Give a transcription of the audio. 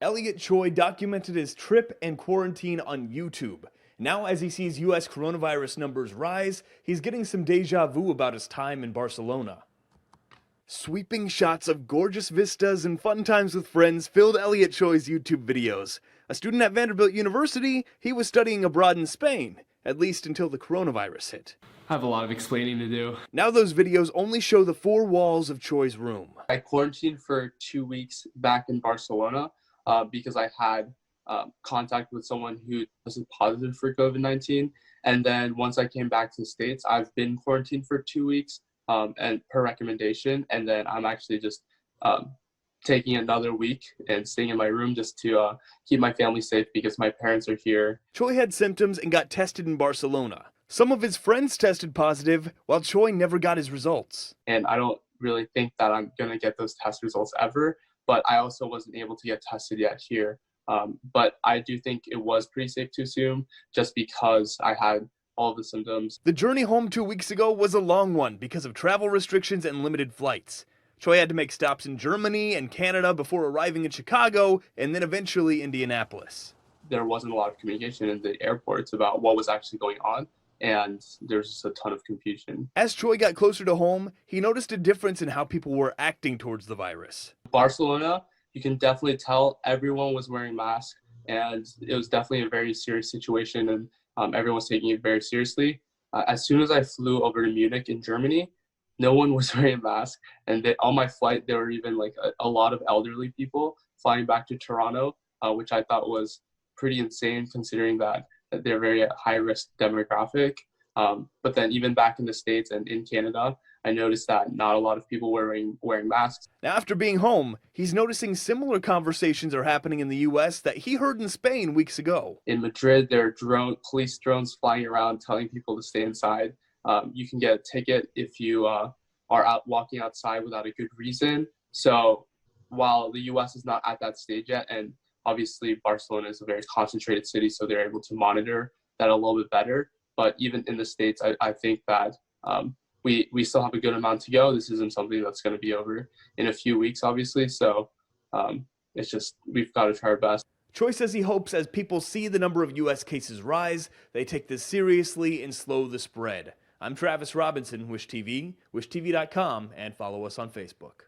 Elliot Choi documented his trip and quarantine on YouTube. Now, as he sees US coronavirus numbers rise, he's getting some deja vu about his time in Barcelona. Sweeping shots of gorgeous vistas and fun times with friends filled Elliot Choi's YouTube videos. A student at Vanderbilt University, he was studying abroad in Spain, at least until the coronavirus hit. I have a lot of explaining to do. Now those videos only show the four walls of Choi's room. I quarantined for 2 weeks back in Barcelona because I had contact with someone who tested positive for COVID-19. And then once I came back to the States, I've been quarantined for 2 weeks and per recommendation. And then I'm actually just taking another week and staying in my room just to keep my family safe because my parents are here. Choi had symptoms and got tested in Barcelona. Some of his friends tested positive, while Choi never got his results. And I don't really think that I'm going to get those test results ever, but I also wasn't able to get tested yet here. But I do think it was pretty safe to assume just because I had all the symptoms. The journey home 2 weeks ago was a long one because of travel restrictions and limited flights. Choi had to make stops in Germany and Canada before arriving in Chicago and then eventually Indianapolis. There wasn't a lot of communication in the airports about what was actually going on, and there's just a ton of confusion. As Choi got closer to home, he noticed a difference in how people were acting towards the virus. Barcelona, you can definitely tell everyone was wearing masks, and it was definitely a very serious situation, and everyone was taking it very seriously. As soon as I flew over to Munich in Germany, no one was wearing a mask, and on my flight, there were even like a lot of elderly people flying back to Toronto, which I thought was pretty insane considering that they're very high-risk demographic. But then even back in the States and in Canada, I noticed that not a lot of people were wearing masks. Now, after being home, he's noticing similar conversations are happening in the US that he heard in Spain weeks ago. In Madrid, there are police drones flying around telling people to stay inside. You can get a ticket if you are out walking outside without a good reason. So while the US is not at that stage yet, and obviously Barcelona is a very concentrated city, so they're able to monitor that a little bit better. But even in the States, I think that we still have a good amount to go. This isn't something that's going to be over in a few weeks, obviously. So it's just, we've got to try our best. Choi says he hopes as people see the number of US cases rise, they take this seriously and slow the spread. I'm Travis Robinson, Wish TV, wishtv.com, and follow us on Facebook.